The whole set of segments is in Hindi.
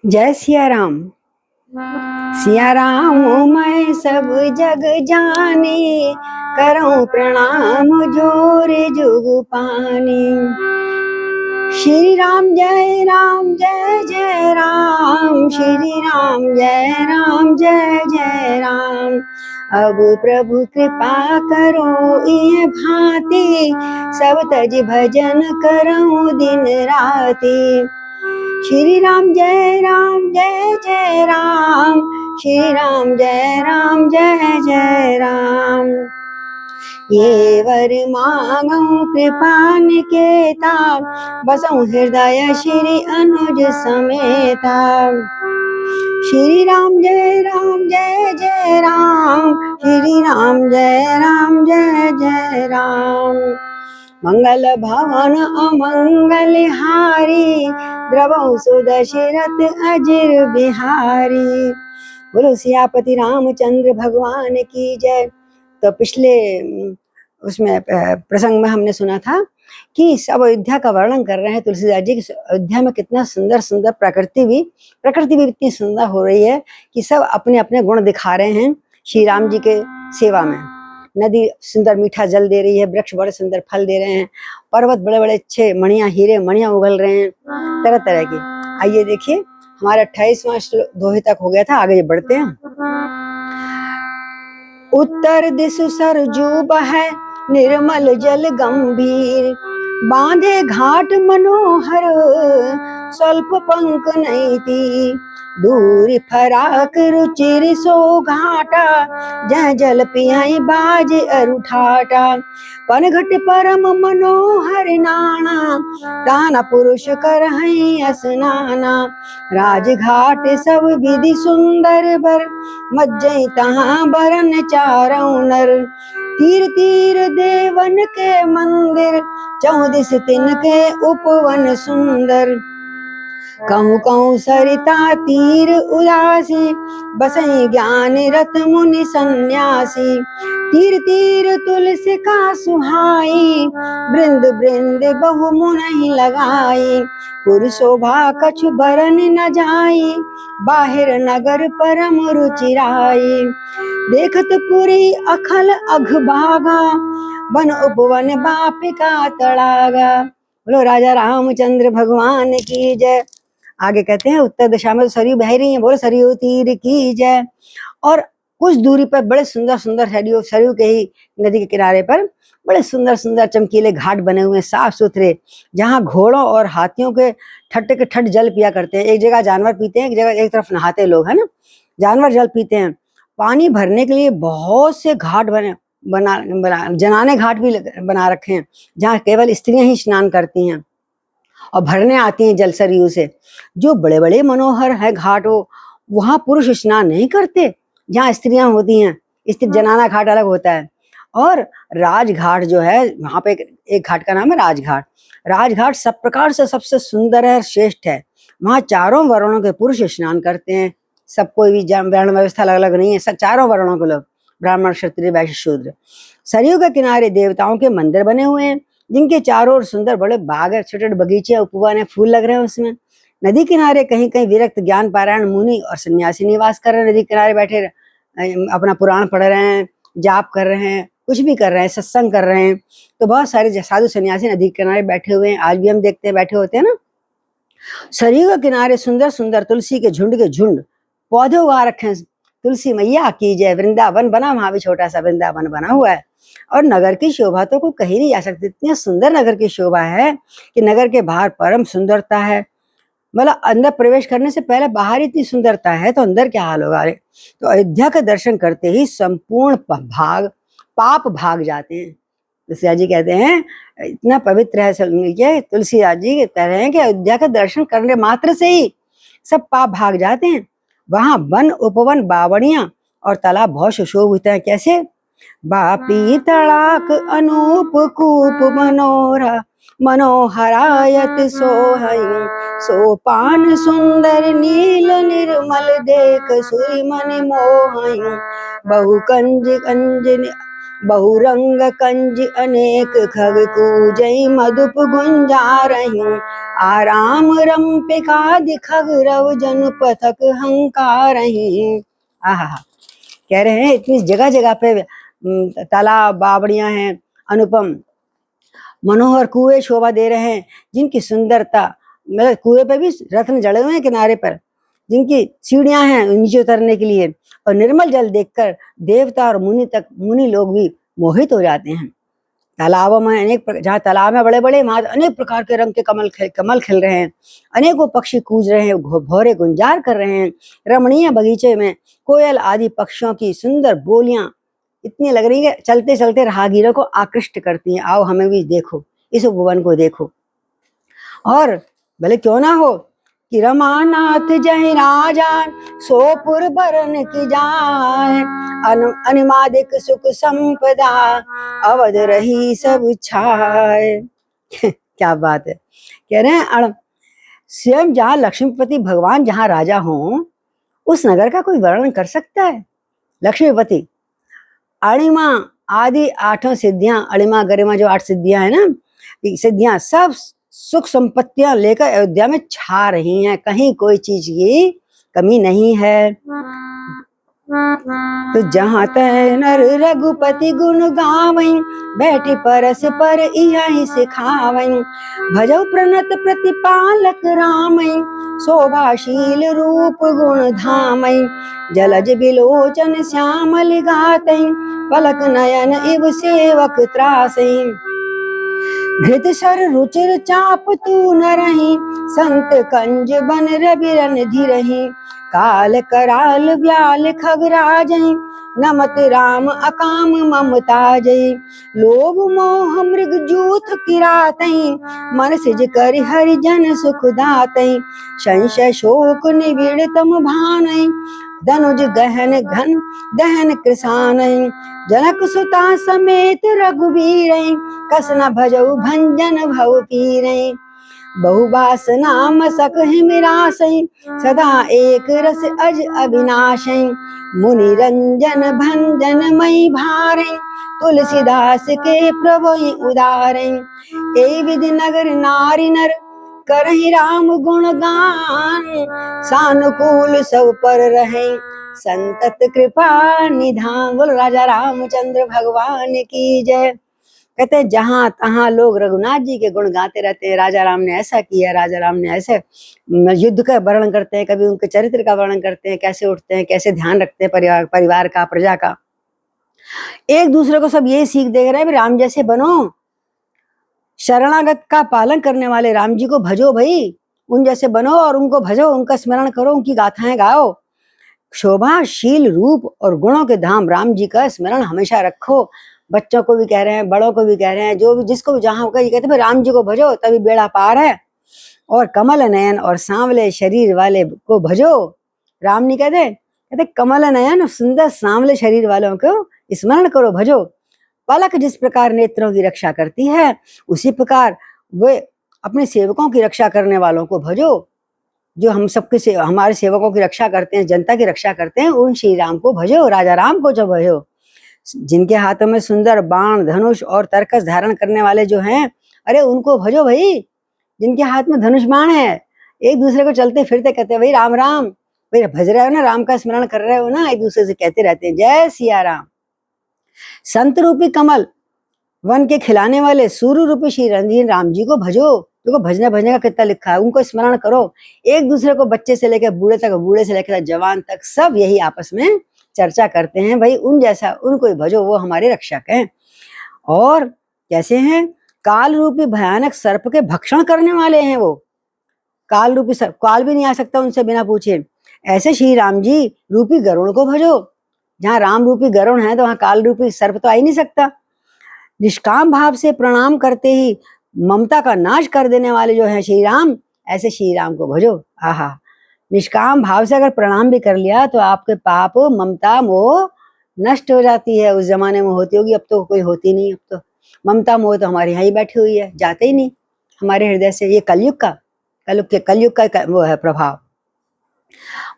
जय सिया राम। सिया राम मैं सब जग जानी, करऊं प्रणाम जोर जुग पानी। श्री राम जय राम जय जय राम, श्री राम जय जय राम। अब प्रभु कृपा करो ये भांति, सब तज भजन करऊं दिन राति। श्री राम जय जय राम, श्री राम जय जय राम। ये वर मांगऊं कृपा निकेता, बसऊं हृदय श्री अनुज समेता। श्री राम जय जय राम, श्री राम जय जय राम। मंगल भवन अमंगल हारी, द्रवहु सुदशरथ अजिर बिहारी। बोलो सियापति रामचंद्र भगवान की जय। तो पिछले उसमें प्रसंग में हमने सुना था कि सब अयोध्या का वर्णन कर रहे हैं तुलसीदास जी की। अयोध्या में कितना सुंदर सुंदर प्रकृति भी इतनी सुंदर हो रही है कि सब अपने अपने गुण दिखा रहे हैं श्री राम जी के सेवा में। नदी सुंदर मीठा जल दे रही है, वृक्ष बड़े सुंदर फल दे रहे हैं, पर्वत बड़े बड़े अच्छे मणियां हीरे मणियां उगल रहे हैं तरह तरह की। आइए देखिए, हमारा 28वां दोहे तक हो गया था, आगे बढ़ते हैं। उत्तर दिश सरजू बहै निर्मल जल गंभीर, बांधे घाट मनोहर स्वल्प पंख नैती। दूर फराक रुचिर सो घाटा, जय जल पियाई बाज अरुठाटा। पनघट परम मनोहर नाना, दाना पुरुष करहै स्नाना। राजघाट सब विधि सुंदर बर, मज्जै तहाँ बरन चारौ नर। तीर तीर देवन के मंदिर, चौदिस तिनके उपवन सुंदर। कहूँ कहूँ सरिता तीर उदासी, बसई ज्ञान रत मुनि सन्यासी। तीर तीर तुलसी का सुहाई, बृंद बृंद बहु मुनि लगाई। पुर शोभा कछु बरन न जाई, बाहिर नगर परम रुचिराई। देखत पुरी अखल अघभागा, वन उपवन बापिका तड़ागा। बोलो राजा रामचंद्र भगवान की जय। आगे कहते हैं, उत्तर दिशा में सरयू बह रही है, बोलो सरयू तीर की जय। और कुछ दूरी पर बड़े सुंदर सुंदर सरयू के ही नदी के किनारे पर बड़े सुंदर सुंदर चमकीले घाट बने हुए हैं, साफ सुथरे, जहाँ घोड़ों और हाथियों के ठट्टे के ठट जल पिया करते हैं। एक जगह जानवर पीते हैं, एक जगह एक तरफ नहाते लोग, है ना। जानवर जल पीते हैं। पानी भरने के लिए बहुत से घाट बना जनाने घाट भी बना रखे हैं, जहाँ केवल स्त्रियां ही स्नान करती हैं और भरने आती हैं जल सरयू से। जो बड़े बड़े मनोहर है घाट, हो वहां पुरुष स्नान नहीं करते, जहाँ स्त्रियां होती हैं। स्त्री जनाना घाट अलग होता है। और राजघाट जो है, वहां पे एक घाट का नाम है राजघाट। राजघाट सब प्रकार से सबसे सुंदर है, श्रेष्ठ है। वहां चारों वर्णों के पुरुष स्नान करते हैं। सब कोई भी वर्ण व्यवस्था अलग अलग नहीं है, सब चारों वर्णों के लोग, ब्राह्मण क्षत्रिय वैश्य शूद्र। सरयू के किनारे देवताओं के मंदिर बने हुए हैं, जिनके चारों ओर सुंदर बड़े बाग है, छोटे छोटे बगीचे, उपवन है, फूल लग रहे हैं उसमें। नदी किनारे कहीं कहीं विरक्त ज्ञान पारायण मुनि और सन्यासी निवास कर रहे हैं। नदी किनारे बैठे अपना पुराण पढ़ रहे हैं, जाप कर रहे हैं, कुछ भी कर रहे हैं, सत्संग कर रहे हैं। तो बहुत सारे साधु सन्यासी नदी के किनारे बैठे हुए हैं, आज भी हम देखते हैं बैठे होते हैं ना। सरयू के किनारे सुंदर सुंदर तुलसी के झुंड पौधे उगा रखे हैं। तुलसी मैया की जय। वृंदावन बना, वहां भी छोटा सा वृंदावन बना हुआ है। और नगर की शोभा तो कोई कही नहीं जा सकती, इतनी सुंदर नगर की शोभा है कि नगर के बाहर परम सुंदरता है। मतलब अंदर प्रवेश करने से पहले बाहर इतनी सुंदरता है, तो अंदर क्या हाल होगा। तो अयोध्या के दर्शन करते ही संपूर्ण पाप भाग जाते हैं। तुलसीदास जी कहते हैं, इतना पवित्र है तुलसीदास जी कह रहे हैं कि अयोध्या के दर्शन करने मात्र से ही सब पाप भाग जाते हैं। वहां वन उपवन बावड़ियां और तालाब बहुत सुशोभित है। कैसे? बापी तड़ाक अनूप कूप मनोहरायत सोहई। सोपान सुंदर नील निर्मल देख सुई मन मोहई। बहु कंज बहुरंग कंज अनेक खग कूजई मधुप गुंजा रही। आराम रंपिकादि खग रव जन पथक हंकारही। आहा, कह रहे हैं इतनी जगह जगह पे तालाब बावड़ियां हैं, अनुपम मनोहर कुएं शोभा दे रहे हैं, जिनकी सुंदरता, मतलब कुएं पे भी रत्न जड़े हुए हैं किनारे पर, जिनकी सीढ़ियां हैं नीचे उतरने के लिए, और निर्मल जल देखकर देवता और मुनि लोग भी मोहित हो जाते हैं। तालाबों में जहाँ तालाब में बड़े बड़े वहां अनेक प्रकार के रंग के कमल खिल रहे हैं, अनेकों पक्षी कूज रहे हैं, भौरे गुंजार कर रहे हैं। रमणीय बगीचे में कोयल आदि पक्षियों की सुंदर बोलियां इतनी लग रही है, चलते चलते राहगीरों को आकृष्ट करती हैं। आओ हमें भी देखो, इस उपवन को देखो। और भले क्यों ना हो कि रमानाथ जय राजा सोपुर बरन की जाए, अनिमादिक सुख संपदा अवध रही सब छाए। क्या बात है, कह रहे हैं स्वयं जहाँ लक्ष्मीपति भगवान जहाँ राजा हों, उस नगर का कोई वर्णन कर सकता है? लक्ष्मीपति, अणिमा आदि 8 सिद्धियां, अणिमा गरिमा जो 8 सिद्धियां है ना, सिद्धियां सब सुख संपत्तियां लेकर अयोध्या में छा रही हैं, कहीं कोई चीज की कमी नहीं है। तो जहाँ तय नर रघुपति गुण गावई, बैठी परस पर इहि सिखावई। भजौ प्रणत प्रतिपालक रामई, शोभाशील रूप गुण धामई। जलज बिलोचन श्यामल गातई, पलक नयन इव सेवक त्रासई। घृत सर रुचिर चाप तू न रही, संत कंज बन रबिरन धीरही। काल कराल व्याल खगराजई, नमत राम अकाम ममताजई। लोभ मोह मृग जूथ किरातई, मन सिज कर हरि जन सुख दातई। संशय शोक निबिड़ तम भानई, धनुज गहन घन दहन कृसानई। जनक सुता समेत रघुबीर, कस न भजऊ भंजन भव पीरई। बहुबासना मसक हिमिरासई, सदा एक रस अज अविनाशई। मुनि रंजन भंजन मई भारई, तुलसीदास के प्रभु उदारई। ए विधि नगर नारी नर करहि राम गुण गान, सानुकूल सब पर रहे संतत कृपा निधान। बोल राजा रामचंद्र भगवान की जय। कहते हैं जहां तहां लोग रघुनाथ जी के गुण गाते रहते हैं, राजा राम ने ऐसा किया, राजा राम ने ऐसे युद्ध का वर्णन करते हैं, कभी उनके चरित्र का वर्णन करते हैं, कैसे उठते हैं, कैसे ध्यान रखते हैं परिवार का, प्रजा का। एक दूसरे को सब ये सीख दे रहे हैं, राम जैसे बनो, शरणागत का पालन करने वाले राम जी को भजो भाई, उन जैसे बनो और उनको भजो, उनका स्मरण करो, उनकी गाथाएं गाओ। शोभाशील रूप और गुणों के धाम राम जी का स्मरण हमेशा रखो। बच्चों को भी कह रहे हैं, बड़ों को भी कह रहे हैं, जो भी जिसको भी जहां होगा ये कहते हैं राम जी को भजो तभी बेड़ा पार है। और कमल नयन और सांवले शरीर वाले को भजो। राम नहीं कहते कमल नयन सुंदर सांवले शरीर वालों को स्मरण करो, भजो। पलक जिस प्रकार नेत्रों की रक्षा करती है, उसी प्रकार वे अपने सेवकों की रक्षा करने वालों को भजो। जो हम सबके हमारे सेवकों की रक्षा करते हैं, जनता की रक्षा करते हैं, उन श्री राम को भजो, राजा राम को जो भजो। जिनके हाथों में सुंदर बाण धनुष और तरकस धारण करने वाले जो हैं, अरे उनको भजो भाई, जिनके हाथ में धनुष बाण है। एक दूसरे को चलते फिरते कहते हैं भाई राम राम, भाई भज रहे हो ना, राम का स्मरण कर रहे हो ना, एक दूसरे से कहते रहते हैं जय सिया राम। संत रूपी कमल वन के खिलाने वाले सूर्य रूपी श्री रणधीर राम जी को भजो। देखो भजने का कितना लिखा है, उनको स्मरण करो। एक दूसरे को बच्चे से लेकर बूढ़े तक, बूढ़े से लेकर जवान तक सब यही आपस में चर्चा करते हैं, भाई उन जैसा उनको ही भजो, वो हमारे रक्षक हैं। और कैसे हैं? काल रूपी भयानक सर्प के भक्षण करने वाले हैं वो। काल रूपी सर्प, काल भी नहीं आ सकता उनसे बिना पूछे। ऐसे श्री राम जी रूपी गरुड़ को भजो। जहाँ राम रूपी गरुड़ है तो वहां काल रूपी सर्प तो आ ही नहीं सकता। निष्काम भाव से प्रणाम करते ही ममता का नाश कर देने वाले जो है श्री राम, ऐसे श्री राम को भजो। आहा, निष्काम भाव से अगर प्रणाम भी कर लिया तो आपके पाप ममता मोह नष्ट हो जाती है। उस जमाने में होती होगी, अब तो कोई होती नहीं। अब तो ममता मोह तो हमारे यहाँ ही बैठी हुई है, जाते ही नहीं हमारे हृदय से। ये कलयुग का वो है प्रभाव।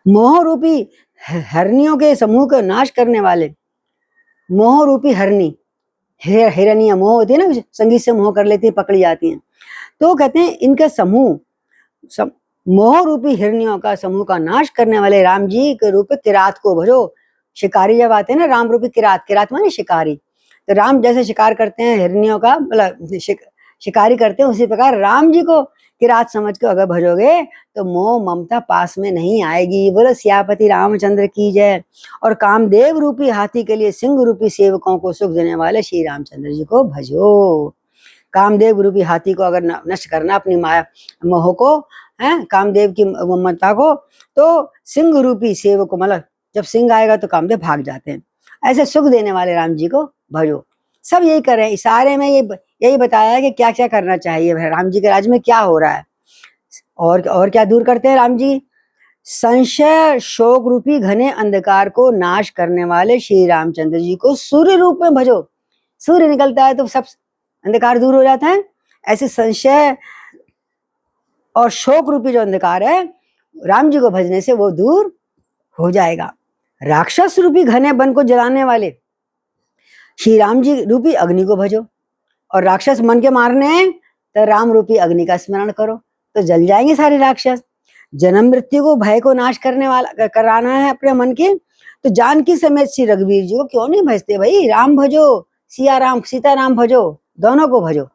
मोह रूपी हरनियों के समूह को नाश करने वाले, मोह रूपी हरनी, हिरण्य मोह होती है ना, संगीत से मोह कर लेती है, पकड़ी जाती हैं। तो कहते हैं इनका समूह, मोह रूपी हिरण्यों का समूह का नाश करने वाले राम जी के रूप किरात को भजो। शिकारी जब आते हैं ना, राम रूपी किरात, किरात माने शिकारी, तो राम जैसे शिकार करते हैं हिरण्यों का, मतलब शिकारी करते हैं, उसी प्रकार राम जी को किरात समझ के अगर भजोगे तो मोह ममता पास में नहीं आएगी। बोलो सियापति रामचंद्र की जय। और कामदेव रूपी हाथी के लिए सिंह रूपी सेवकों को सुख देने वाले श्री रामचंद्र जी को भजो। कामदेव रूपी हाथी को अगर नष्ट करना, अपनी माया मोह को, है कामदेव की ममता को, तो सिंह रूपी सेवक को, मतलब जब सिंह आएगा तो कामदेव भाग जाते हैं। ऐसे सुख देने वाले राम जी को भजो। सब यही कर रहे हैं, इशारे में यही बताया है कि क्या क्या करना चाहिए, राम जी के राज्य में क्या हो रहा है। और क्या दूर करते हैं राम जी? संशय शोक रूपी घने अंधकार को नाश करने वाले श्री रामचंद्र जी को सूर्य रूप में भजो। सूर्य निकलता है तो सब अंधकार दूर हो जाता है। ऐसे संशय और शोक रूपी जो अंधकार है, राम जी को भजने से वो दूर हो जाएगा। राक्षस रूपी घने वन को जलाने वाले श्री राम जी रूपी अग्नि को भजो। और राक्षस मन के मारने हैं तो राम रूपी अग्नि का स्मरण करो, तो जल जाएंगे सारे राक्षस। जन्म मृत्यु को, भय को नाश करने वाला कराना है अपने मन के, तो जानकी समेत श्री रघुवीर जी को क्यों नहीं भजते भाई? राम भजो, सिया राम सीता राम भजो, दोनों को भजो।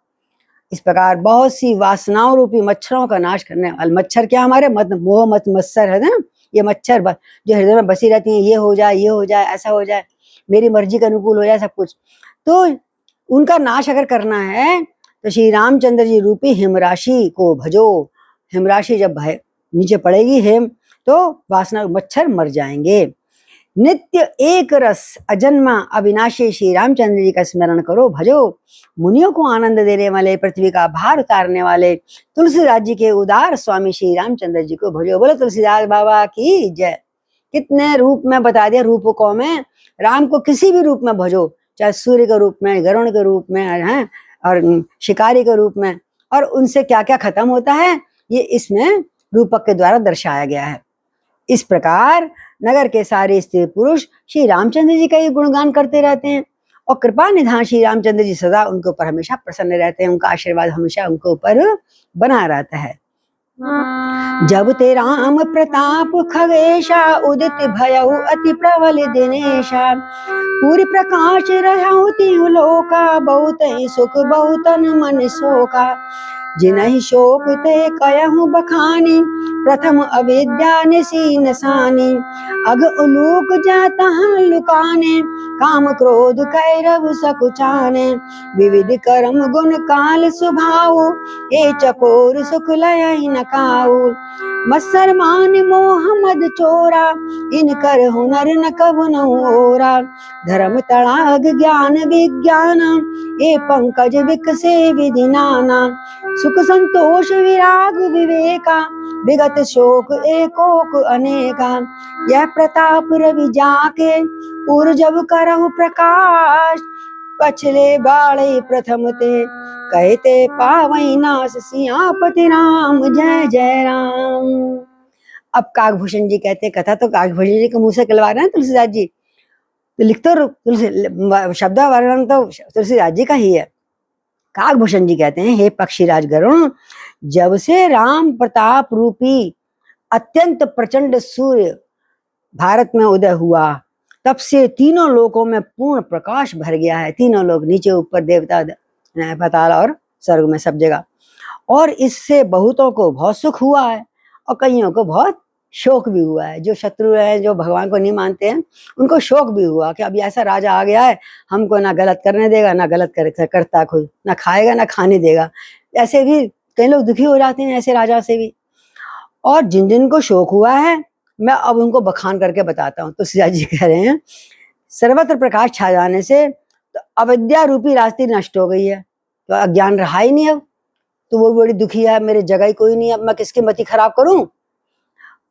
इस प्रकार बहुत सी वासनाओं रूपी मच्छरों का नाश करने वाले, मच्छर क्या हमारे मोह मत मत्सर है ना, ये मच्छर जो हृदय में बसी रहती हैं, ये हो जाए, ये हो जाए, ऐसा हो जाए, मेरी मर्जी के अनुकूल हो जाए सब कुछ, तो उनका नाश अगर करना है तो श्री रामचंद्र जी रूपी हिमराशि को भजो। हिमराशि जब नीचे पड़ेगी हेम, तो वासना मच्छर मर जाएंगे। नित्य एक रस अजन्मा अविनाशी श्री रामचंद्र जी का स्मरण करो, भजो। मुनियों को आनंद देने वाले, पृथ्वी का भार उतारने वाले तुलसीदास जी के उदार स्वामी श्री रामचंद्र जी को भजो। बोलो तुलसीदास बाबा की जय। कितने रूप में बता दिया, रूपकों में राम को किसी भी रूप में भजो, चाहे सूर्य के रूप में, गरुण के रूप में है, और शिकारी के रूप में, और उनसे क्या क्या खत्म होता है ये इसमें रूपक के द्वारा दर्शाया गया है। इस प्रकार नगर के सारे स्त्री पुरुष श्री रामचंद्र जी का ये गुणगान करते रहते हैं, और कृपा निधान श्री रामचंद्र जी सदा उनके ऊपर हमेशा प्रसन्न रहते हैं, उनका आशीर्वाद हमेशा उनके ऊपर बना रहता है। जब ते राम प्रताप खगेशा, उदित भयउ अति प्रबल दिनेशा, पूरी प्रकाश रहु तिहु लोका, बहुत ही सुख बहुतन मन शोका। जिनहि शोक ते कयहु बखानी, प्रथम अविद्या निसी नसानी। अग उलूक जाता लुकाने, काम क्रोध कैरव सकुचाने। विविध कर्म गुण काल स्वभाव, ए चकोर सुख लय न काऊ। मत्सर मान मोह मद चोरा, इन कर हुनर न कब न ओरा। धर्म तड़ाग ज्ञान विज्ञान, ए पंकज विकसे विधि नाना। सुख संतोष विराग विवेका, विगत शोक एकोक अनेका। यह प्रताप रवि जाके, उर जब करहु प्रकाश। पछले बाड़े प्रथम ते, कहते पावई नास सियापति राम जय जय राम। अब काकभूषण जी कहते, कथा तो काकभूषण जी के मुंह से कहलवा रहे हैं तुलसीदास जी, तो लिखते शब्द वर्णन तो तुलसीदास जी का ही है। काकभूषण जी कहते हैं, हे पक्षीराज गरुण, जब से राम प्रताप रूपी अत्यंत प्रचंड सूर्य भारत में उदय हुआ, तब से तीनों लोकों में पूर्ण प्रकाश भर गया है। तीनों लोग, नीचे ऊपर देवता, पाताल और स्वर्ग में, सब जगह। और इससे बहुतों को बहुत सुख हुआ है, और कईयों को बहुत शोक भी हुआ है। जो शत्रु है, जो भगवान को नहीं मानते हैं, उनको शोक भी हुआ कि अभी ऐसा राजा आ गया है, हमको ना गलत करने देगा, ना गलत करता खुद, ना खाएगा ना खाने देगा। ऐसे भी कई लोग दुखी हो जाते हैं ऐसे राजा से भी। और जिन जिन को शोक हुआ है, मैं अब उनको बखान करके बताता हूँ। तो तुलसीदास जी कह रहे हैं, सर्वत्र प्रकाश छा जाने से तो अविद्या रूपी रास्ते नष्ट हो गई है, तो अज्ञान रहा ही नहीं अब, तो वो बड़ी दुखी है, मेरे जगह ही कोई नहीं, अब मैं किसकी मति खराब करूं।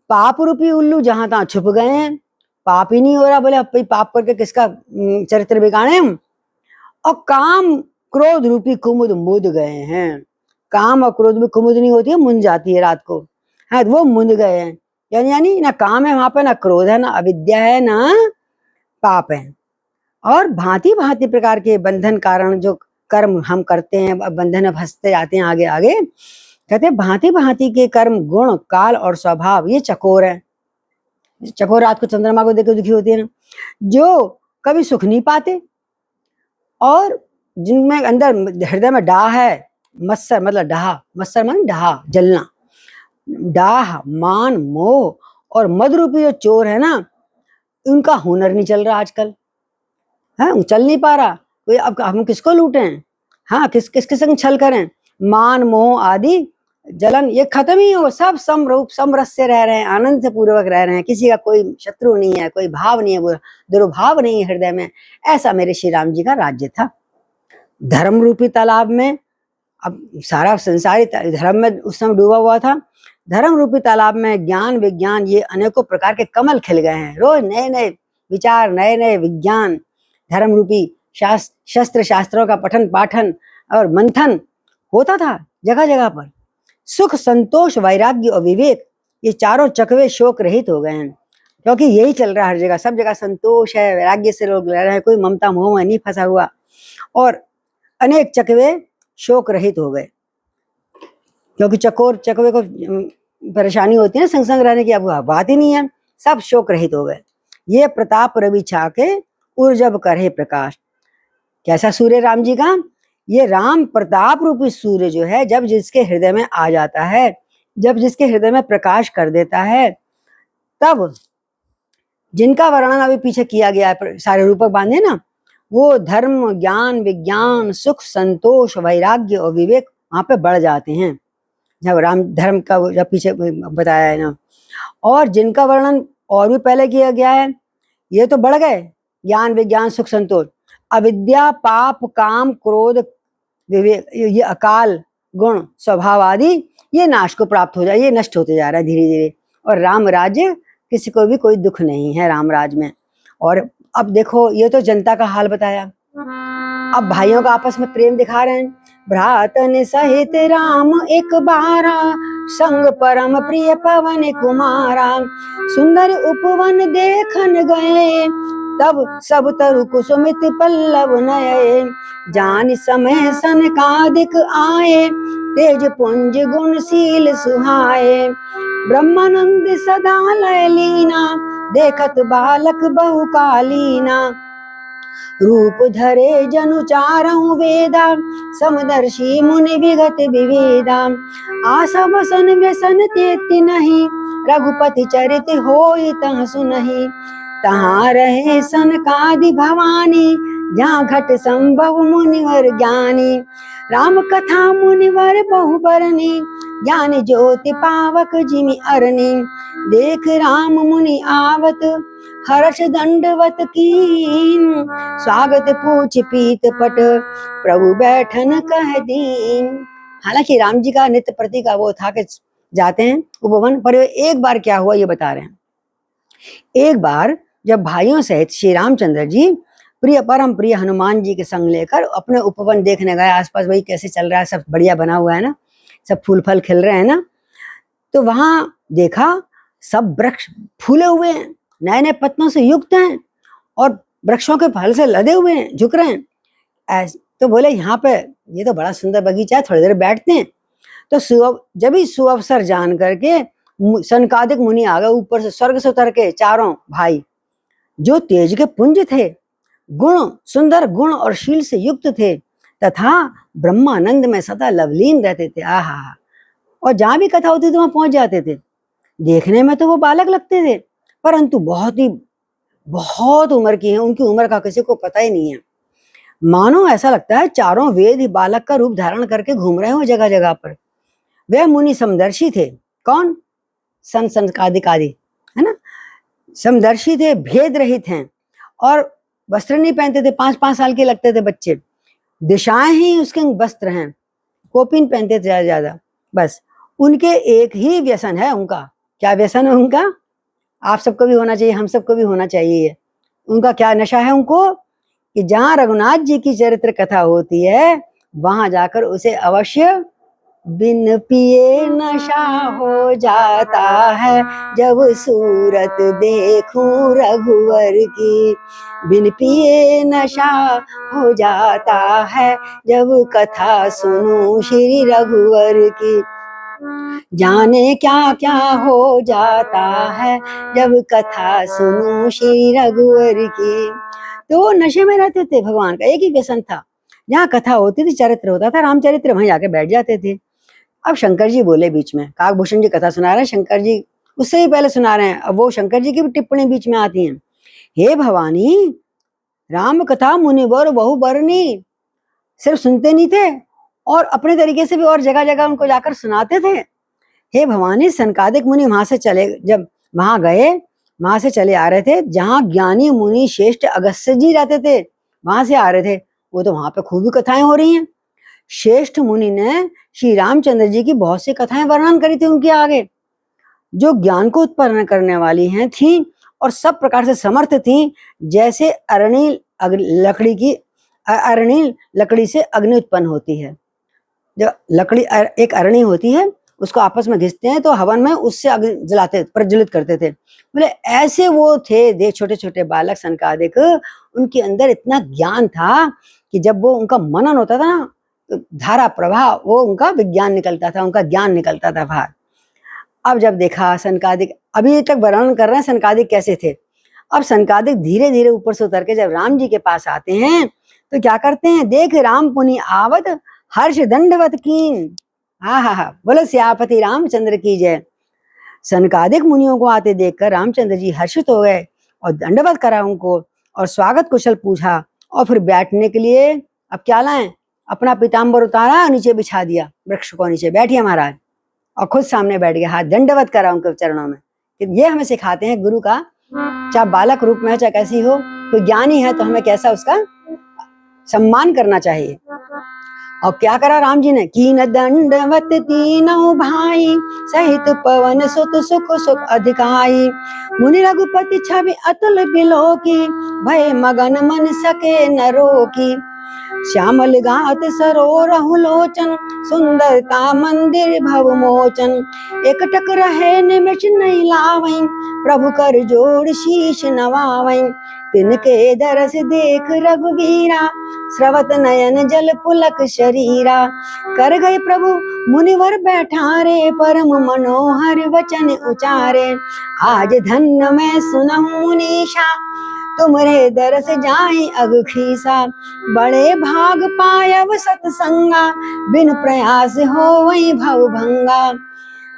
पाप रूपी उल्लू जहां तहां छुप गए हैं, पाप ही नहीं हो रहा, बोले अब पाप करके किसका चरित्र बिगाड़े हम। और काम क्रोध रूपी कुमुद मुद गए हैं। काम और क्रोध में कुमुद नहीं होती है, मुंद जाती है रात को, है वो मुंद गए हैं। यानी ना काम है वहां पे, ना क्रोध है, ना अविद्या है, ना पाप है। और भांति भांति प्रकार के बंधन कारण जो कर्म हम करते हैं, बंधन अब हंसते जाते हैं आगे आगे। कहते हैं भांति भांति के कर्म, गुण, काल और स्वभाव ये चकोर है। चकोर रात को चंद्रमा को देख के दुखी होती है ना, जो कभी सुख नहीं पाते और जिनमें अंदर हृदय में डाह है, मत्सर मतलब डाह, मत्सर मान डाह, जलना, डाह, मान, मोह और मद रूपी जो चोर है ना, उनका हुनर नहीं चल रहा आजकल है, चल नहीं पा रहा कोई। अब हम किसको लूटें, हाँ किसके संग छल करें। मान मोह आदि जलन ये खत्म ही हो, सब सम रूप सम रस से रह रहे हैं, आनंद से पूर्वक रह रहे हैं, किसी का कोई शत्रु नहीं है, कोई भाव नहीं है, दुर्भाव नहीं है हृदय में। ऐसा मेरे श्री राम जी का राज्य था। धर्म रूपी तालाब में, अब सारा संसारी धर्म में उस समय डूबा हुआ था, धर्म रूपी तालाब में ज्ञान विज्ञान ये अनेकों प्रकार के कमल खिल गए हैं। रोज नए नए विचार, नए नए विज्ञान, धर्म रूपी शस्त्र शास्त्रों का पठन पाठन और मंथन होता था जगह जगह पर। सुख, संतोष, वैराग्य और विवेक ये चारों चकवे शोक रहित हो गए हैं, क्योंकि यही चल रहा है हर जगह। सब जगह संतोष है, वैराग्य से लोग रह रहे हैं, कोई ममता मोह में नहीं फंसा हुआ, और अनेक चकवे शोक रहित हो गए। क्योंकि चकवे को परेशानी होती है ना संग संग रहने की, अब बात ही नहीं है, सब शोक रहित हो गए। ये प्रताप रवि छाके उर्जब करे प्रकाश। कैसा सूर्य राम जी का, ये राम प्रताप रूपी सूर्य जो है, जब जिसके हृदय में आ जाता है, जब जिसके हृदय में प्रकाश कर देता है, तब जिनका वर्णन अभी पीछे किया गया है, सारे रूपक बांधे ना, वो धर्म, ज्ञान, विज्ञान, सुख, संतोष, वैराग्य और विवेक वहां पे बढ़ जाते हैं। जब राम धर्म का जब पीछे बताया है ना, और जिनका वर्णन और भी पहले किया गया है, ये तो बढ़ गए, ज्ञान विज्ञान सुख संतोष। अविद्या, पाप, काम, क्रोध, विवेक, ये अकाल गुण स्वभाव आदि ये नाश को प्राप्त हो जाए, ये नष्ट होते जा रहा है धीरे धीरे। और राम राज्य, किसी को भी कोई दुख नहीं है राम राज में। और अब देखो, ये तो जनता का हाल बताया, अब भाइयों का आपस में प्रेम दिखा रहे हैं। भ्रातन सहित राम एक बारा, संग परम प्रिय पवन कुमारा, सुंदर उपवन देखन गए, तब सब तरु कुसुमित पल्लव नये, जान समय सनकादिक आए, तेज पुंज गुणशील सुहाए, ब्रह्मानंद सदा लय लीना, देखत बालक बहुकालीना, रूप धरे जनु चारहु वेदा, समदर्शी मुनि विगत विवेदा, आशा वसन व्यसन तेति नहीं, रघुपति चरित होई तह सुनहि, तहाँ रहे सनकादि भवानी, जहाँ घट संभव मुनिवर ज्ञानी, राम कथा मुनिवर बहु बरनी, ज्ञान ज्योति पावक जिमि अरनी, देख राम मुनि आवत हर्ष दंडवत कीन, स्वागत पूछ पीत पट, प्रभु बैठन कह दीन। हालांकि राम जी का नित्य प्रति का वो था कि जाते हैं उपवन, पर एक बार क्या हुआ ये बता रहे हैं। एक बार जब भाइयों सहित श्री रामचंद्र जी प्रिय परम प्रिय हनुमान जी के संग लेकर अपने उपवन देखने गए, आसपास वही कैसे चल रहा है, सब बढ़िया बना हुआ है ना, सब फूल फल खिल रहे हैं ना, तो वहां देखा सब वृक्ष फूले हुए हैं, नए नए पत्तों से युक्त हैं और वृक्षों के फल से लदे हुए हैं, झुक रहे हैं। तो बोले यहाँ पे ये तो बड़ा सुंदर बगीचा है, थोड़ी देर बैठते हैं। तो जब ही सुअवसर जान करके सनकादिक मुनि आ गए, ऊपर से स्वर्ग से उतर के चारों भाई, जो तेज के पुंज थे, गुण सुंदर गुण और शील से युक्त थे, तथा ब्रह्मानंद में सदा लवलीन रहते थे। आहा, और जहां भी कथा होती थी वहां पहुंच जाते थे। देखने में तो वो बालक लगते थे, परंतु बहुत उम्र की है, उनकी उम्र का किसी को पता ही नहीं है। मानो ऐसा लगता है चारों वेद ही बालक का रूप धारण करके घूम रहे हो जगह जगह पर। वे मुनि समदर्शी थे। कौन? सनकादिक आदि है ना, समदर्शी थे, भेद रहित हैं, और वस्त्र नहीं पहनते थे, 5-5 साल के लगते थे बच्चे, दिशाएं ही उसके वस्त्र हैं, कोपिन पहनते थे ज्यादा। बस उनके एक ही व्यसन है, उनका क्या व्यसन है उनका, आप सबको भी होना चाहिए, हम सबको भी होना चाहिए। उनका क्या नशा है उनको, कि जहां रघुनाथ जी की चरित्र कथा होती है वहां जाकर उसे अवश्य बिन पिए नशा हो जाता है, जब सूरत देखूं रघुवर की। बिन पिए नशा हो जाता है, जब कथा सुनूं श्री रघुवर की। जाने क्या क्या हो जाता है, जब कथा सुनूं श्री रघुवर की। तो वो नशे में रहते थे। भगवान का एक ही व्यसन था, जहाँ कथा होती थी, चरित्र होता था, रामचरित्र, वहीं जाके बैठ जाते थे। अब शंकर जी बोले बीच में, काकभूषण जी कथा सुना रहे हैं, शंकर जी उससे ही पहले सुना रहे हैं, अब वो शंकर जी की भी टिप्पणी बीच में आती है। हे भवानी, राम कथा मुनिवर बहु बरनी, सिर्फ सुनते नहीं थे और अपने तरीके से भी और जगह जगह उनको जाकर सुनाते थे। हे भवानी, सनकादिक मुनि वहां से चले, जब वहां गए, वहां से चले आ रहे थे, जहां ज्ञानी मुनि श्रेष्ठ अगस्त्य जी रहते थे, वहां से आ रहे थे। वो तो वहां पे खूब ही कथाएं हो रही हैं। श्रेष्ठ मुनि ने श्री रामचंद्र जी की बहुत सी कथाएं वर्णन करी थी उनके आगे, जो ज्ञान को उत्पन्न करने वाली हैं थी और सब प्रकार से समर्थ थी। जैसे लकड़ी की अरणील लकड़ी से अग्नि उत्पन्न होती है। जो लकड़ी एक अरणी होती है, उसको आपस में घिसते हैं तो हवन में उससे अग्नि जलाते, प्रज्वलित करते थे। बोले ऐसे वो थे, दे छोटे छोटे बालक सनकादिक, उनके अंदर इतना ज्ञान था कि जब वो उनका मनन होता था ना, तो धारा प्रवाह, वो उनका विज्ञान निकलता था, उनका ज्ञान निकलता था बाहर। अब जब देखा सनकादिक, अभी तक वर्णन कर रहे हैं सनकादिक कैसे थे। अब सनकादिक धीरे धीरे ऊपर से उतर के जब राम जी के पास आते हैं, तो क्या करते हैं, देख राम पुनि आवत हर्ष दंडवत कीन। हा, बोलो सियापति रामचंद्र की जय। सनकादिक मुनियों को आते देखकर रामचंद्र जी हर्षित हो गए और दंडवत करा उनको और स्वागत कुशल पूछा, और फिर बैठने के लिए अब क्या लाएं, अपना पीताम्बर उतारा, नीचे बिछा दिया, वृक्ष को नीचे बैठिए महाराज, और खुद सामने बैठ गया, हाथ दंडवत करा उनके चरणों में। ये हमें सिखाते हैं गुरु का, चाहे बालक रूप में चाहे कैसी हो, कोई ज्ञानी है तो हमें कैसा उसका सम्मान करना चाहिए। और क्या करा राम जी ने, कीन दंडवत तीनों भाई, सहित पवन सुत सुख सुख अधिकाई। मुनि रघुपति छवि अतुल बिलोकी, भय मगन मन सके न रोकी। श्यामल गात सरोरहु लोचन, सुंदरता मंदिर भव मोचन। एकटक रहे निमिष नहीं लावई, प्रभु कर जोड़ शीश नवावई। तिनके दरस देख रघुवीरा, स्रवत नयन जल पुलक शरीरा। कर गए प्रभु मुनिवर बैठारे, परम मनोहर वचन उचारे। आज धन्य मैं सुनहु मुनीषा, तुमरे दरस जाए अगखीसा। बड़े भाग पायव सतसंगा, बिन प्रयास होवै भव भंगा।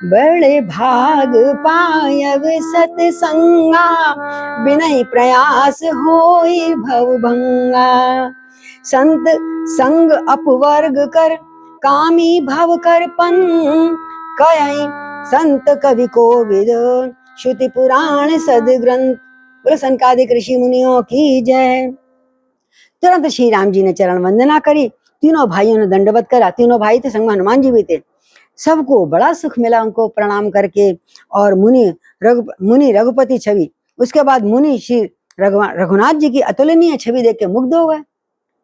बड़े भाग पायव सतसंगा, बिनै प्रयास होई भव भंगा। संत संग अपवर्ग कर, कामी भव कर पन। कयई संत कवि कोविद, श्रुति पुराण सदग्रंथ। बोले सनकादिक ऋषि मुनियों की जय। तुरंत श्री राम जी ने चरण वंदना करी, तीनों भाइयों ने दंडवत करा। तीनों भाई थे, संग में हनुमान जी भी थे। सबको बड़ा सुख मिला उनको प्रणाम करके। और मुनि रघुपति छवि, उसके बाद मुनि श्री रघुनाथ जी की अतुलनीय छवि देख के मुग्ध हो गए।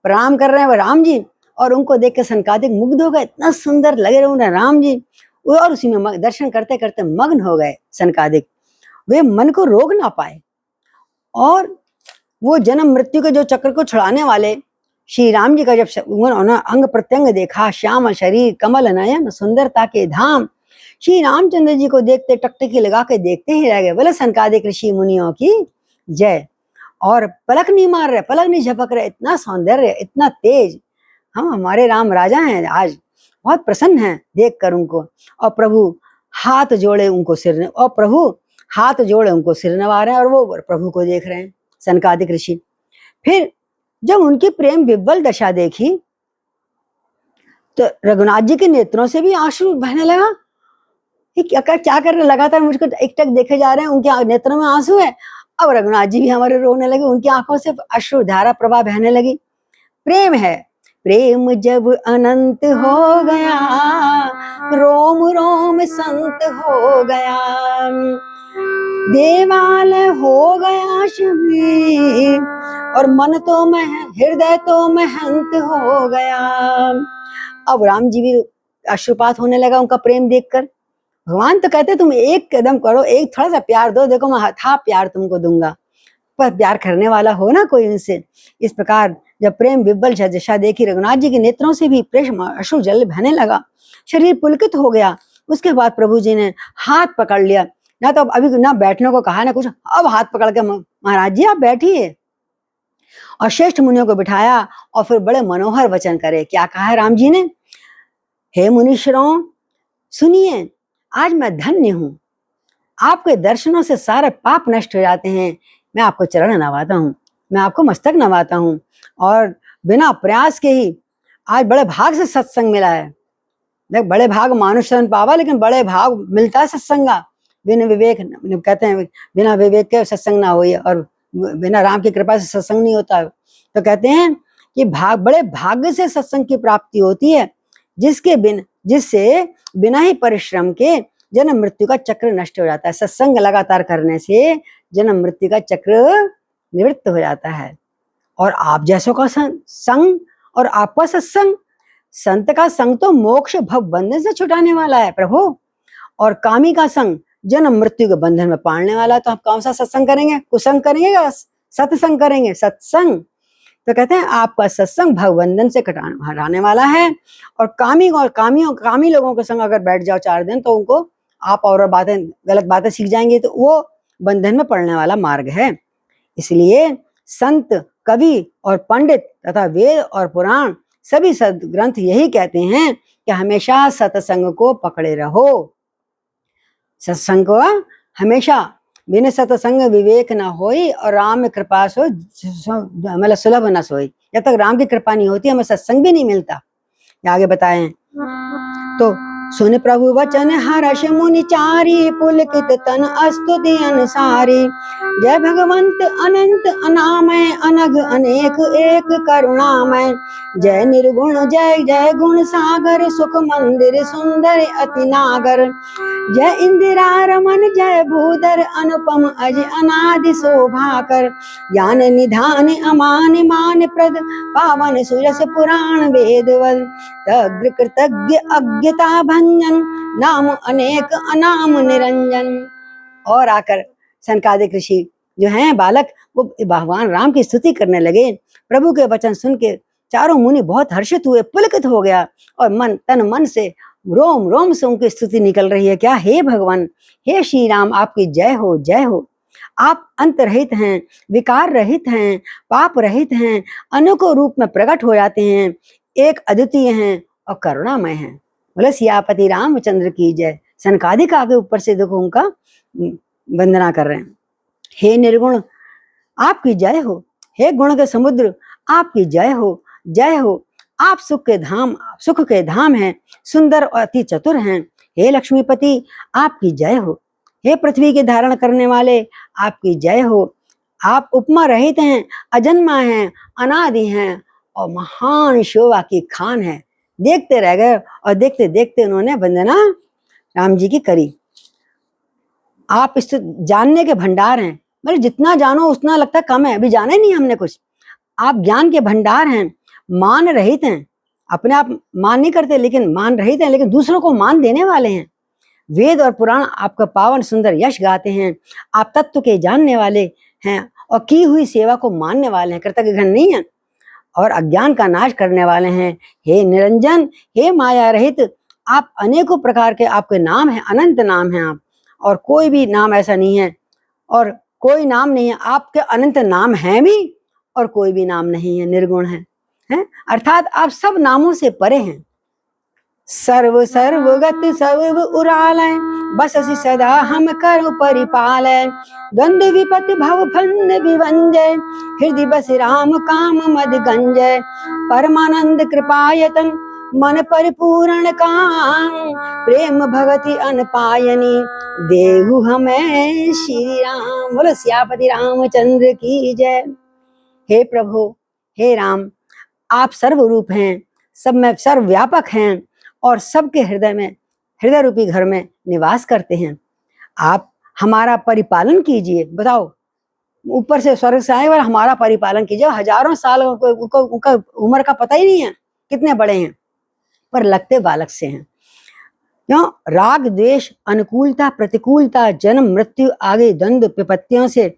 प्रणाम कर रहे हैं वो राम जी, और उनको देख के सनकादिक मुग्ध हो गए, इतना सुंदर लगे रहे उन्हें राम जी। और उसी में दर्शन करते करते मग्न हो गए सनकादिक, वे मन को रोक ना पाए। और वो जन्म मृत्यु के जो चक्र को छुड़ाने वाले श्री राम जी का जब उन्होंने अंग प्रत्यंग देखा, श्याम शरीर कमल नयन सुंदरता के धाम, श्री रामचंद्र जी को देखते टकटकी लगा के देखते ही रह गए। बोले सनकादिक ऋषि मुनियों की जय। और पलक नहीं मार रहे, पलक नहीं झपक रहे, इतना सौंदर्य, इतना तेज। हम हमारे राम राजा हैं, आज बहुत प्रसन्न हैं देख कर उनको। और प्रभु हाथ जोड़े उनको सिर, और प्रभु हाथ जोड़े उनको सिर नवा रहे हैं, और वो प्रभु को देख रहे हैं सनकादिक ऋषि। फिर जब उनकी प्रेम विव्वल दशा देखी, तो रघुनाथ जी के नेत्रों से भी आंसू बहने लगा। क्या कर रहे, लगातार मुझको एकटक देखे जा रहे हैं, उनके नेत्रों में आंसू है। अब रघुनाथ जी भी हमारे रोने लगे, उनकी आंखों से अश्रु धारा प्रवाह बहने लगी। प्रेम है, प्रेम जब अनंत हो गया, रोम रोम संत हो गया। देवालय हो गया शबीर, और मन तो हृदय तो महंत हो गया। अब राम जी भी अश्रुपात होने लगा उनका प्रेम देखकर। भगवान तो कहते तुम एक कदम करो, एक थोड़ा सा प्यार दो, देखो मैं था प्यार तुमको दूंगा, पर प्यार करने वाला हो ना कोई उनसे। इस प्रकार जब प्रेम विब्बल दशा देखी रघुनाथ जी के नेत्रों से भी प्रेम अश्रु जल बहने लगा, शरीर पुलकित हो गया। उसके बाद प्रभु जी ने हाथ पकड़ लिया, ना तो अभी ना बैठने को कहा ना कुछ, अब हाथ पकड़ के महाराज जी आप बैठिए, और श्रेष्ठ मुनियों को बिठाया और फिर बड़े मनोहर वचन करे। क्या कहा है राम जी ने? हे मुनीश्वरों सुनिए, आज मैं धन्य हूं, आपके दर्शनों से सारे पाप नष्ट हो जाते हैं। मैं आपको चरण नवाता हूँ, मैं आपको मस्तक नवाता हूँ, और बिना प्रयास के ही आज बड़े भाग से सत्संग मिला है। देख बड़े भाग मानुष जन्म पावा, लेकिन बड़े भाग मिलता है सत्संग का। बिना विवेक कहते हैं, बिना विवेक के सत्संग ना हो, और बिना राम की कृपा से सत्संग नहीं होता। तो कहते हैं कि बड़े भाग्य से सत्संग की प्राप्ति होती है, जिससे बिना ही परिश्रम के जन्म मृत्यु का चक्र नष्ट हो जाता है। सत्संग लगातार करने से जन्म मृत्यु का चक्र निवृत्त हो जाता है। और आप जैसों का संग और आपका सत्संग, संत का संग तो मोक्ष भव बंधन से छुटाने वाला है प्रभु, और कामी का संग जन्म मृत्यु के बंधन में पालने वाला है। तो आप कौन सा सत्संग करेंगे? कुसंग करेंगे या सत्संग करेंगे? सत्संग। तो कहते हैं आपका सत्संग भवबंधन से हटाने वाला है, और कामी लोगों के संग अगर बैठ जाओ 4 दिन तो उनको आप और बातें, गलत बातें सीख जाएंगे, तो वो बंधन में पड़ने वाला मार्ग है। इसलिए संत, कवि और पंडित तथा वेद और पुराण सभी सदग्रंथ यही कहते हैं कि हमेशा सत्संग को पकड़े रहो। सत्संग को हमेशा, बिन सत्संग विवेक न होई, और राम कृपा सो मतलब सुलभ न सोई। जब तक राम की कृपा नहीं होती हमें सत्संग भी नहीं मिलता। आगे बताएं तो सुन प्रभु वचन हर्ष मुनि चारी, पुलकित तन स्तुति अनुसारी। जय भगवंत अनंत अनामय, अनघ अनेक एक करुणामय। जय निर्गुण जय जय गुण सागर, सुख मंदिर सुंदर अति नागर। जय इंदिरा रमन जय भूधर, अनुपम अज अनादि शोभाकर। ज्ञान निधान अमान मान प्रद, पावन सुरस पुराण वेदवद। तग्र कृतज्ञ अज्ञता भंजन, नाम अनेक अनाम निरंजन। और आकर सनकादिक ऋषि जो हैं बालक, वो भगवान राम की स्तुति करने लगे। प्रभु के वचन सुन के चारों मुनि बहुत हर्षित हुए, पुलकित हो गया, और तन मन से रोम रोम से उनकी स्तुति निकल रही है। क्या? हे भगवान, हे श्री राम, आपकी जय हो, जय हो। आप अंत रहित हैं, विकार रहित हैं, पाप रहित हैं, अनेकों रूप में प्रकट हो जाते हैं, एक अद्वितीय हैं और करुणामय हैं। बोले सियापति रामचंद्र की जय। सनकादिक आगे ऊपर से देखो उनका वंदना कर रहे हैं। हे निर्गुण आपकी जय हो, हे गुण के समुद्र आपकी जय हो, जय हो। आप सुख के धाम हैं, सुंदर और अति चतुर हैं। हे लक्ष्मीपति आपकी जय हो, हे पृथ्वी के धारण करने वाले आपकी जय हो। आप उपमा रहित हैं, अजन्मा हैं, अनादि हैं, और महान शोभा की खान है। देखते रह गए, और देखते देखते उन्होंने वंदना राम जी की करी। आप इस जानने के भंडार हैं, मतलब जितना जानो उतना लगता कम है, अभी जाना ही नहीं हमने कुछ। आप ज्ञान के भंडार हैं, मान रहित हैं, अपने आप मान नहीं करते लेकिन मान रहित हैं, लेकिन दूसरों को मान देने वाले हैं। वेद और पुराण आपका पावन सुंदर यश गाते हैं। आप तत्व के जानने वाले हैं, और की हुई सेवा को मानने वाले हैं, कृतज्ञ घन नहीं है, और अज्ञान का नाश करने वाले हैं। हे निरंजन, हे माया रहित, आप अनेकों प्रकार के आपके नाम हैं, अनंत नाम हैं आप, और कोई भी नाम ऐसा नहीं है, और कोई नाम नहीं है। आपके अनंत नाम हैं भी, और कोई भी नाम नहीं है, निर्गुण है, अर्थात आप सब नामों से परे हैं। सर्व सर्वगत सर्व उरालय, बससि सदा हम कर परिपालय। द्वंद्व विपत्ति भव फंद विभंजय, हृदय बस राम काम मद गंजय। परमानंद कृपायतन मन परिपूर्ण काम, प्रेम भगति अनपायनी देहु हमें श्री राम। बोलो सियापति रामचंद्र की जय। हे प्रभु, हे राम, आप सर्वरूप हैं, सब में सर्वव्यापक हैं, और सबके हृदय में, हृदय रूपी घर में निवास करते हैं। आप हमारा परिपालन कीजिए। बताओ, ऊपर से स्वर्ग से आए और हमारा परिपालन कीजिए। हजारों साल उनका उम्र का पता ही नहीं है कितने बड़े हैं, पर लगते बालक से हैं। क्यों? राग द्वेष अनुकूलता प्रतिकूलता जन्म मृत्यु आगे द्वंद्व विपत्तियों से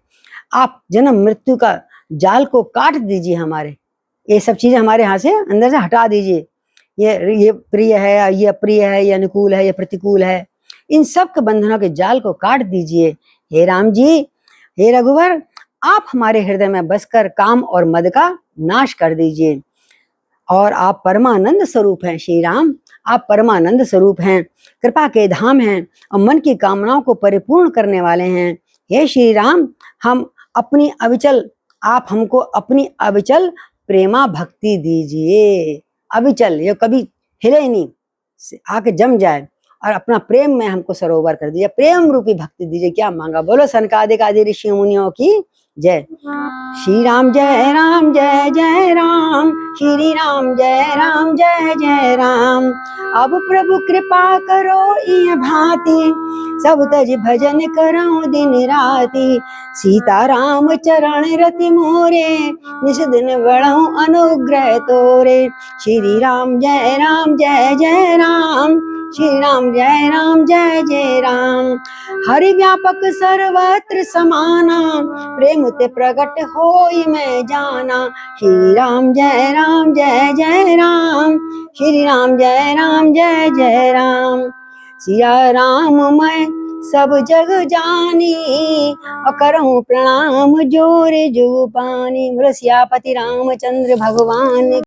आप जन्म मृत्यु का जाल को काट दीजिए। हमारे ये सब चीजें हमारे यहाँ से अंदर से हटा दीजिए। ये प्रिय है, ये अप्रिय है, ये अनुकूल है, ये प्रतिकूल है, इन सब के बंधनों के जाल को काट दीजिए। हे राम जी, हे रघुवर, आप हमारे हृदय में बसकर काम और मद का नाश कर दीजिए। और आप परमानंद स्वरूप हैं श्री राम, आप परमानंद स्वरूप हैं, कृपा के धाम हैं और मन की कामनाओं को परिपूर्ण करने वाले हैं। हे श्री राम, हम अपनी अविचल, आप हमको अपनी अविचल प्रेमा भक्ति दीजिए। अविचल, ये कभी हिले नहीं, आके जम जाए, और अपना प्रेम में हमको सरोवर कर दीजिए, प्रेम रूपी भक्ति दीजिए। क्या मांगा? बोलो सनकादिक आदि ऋषि मुनियों की जय। श्री राम जय राम जय जय राम, श्री राम जय जय राम। अब प्रभु कृपा करो इह भांति, सब तज भजन करो दिन राति। सीता राम चरण रति मोरे, निस दिन बढ़ो अनुग्रह तोरे। श्री राम जय जय राम, श्री राम जय जय राम। हरि व्यापक सर्वत्र समाना, प्रेम ते प्रगट होई मैं जाना। श्री राम जय जय राम, श्री राम जय जय राम। सिया राम मैं सब जग जानी, और करऊं प्रणाम जोरे जो पानी। बोलो सियापति रामचंद्र भगवान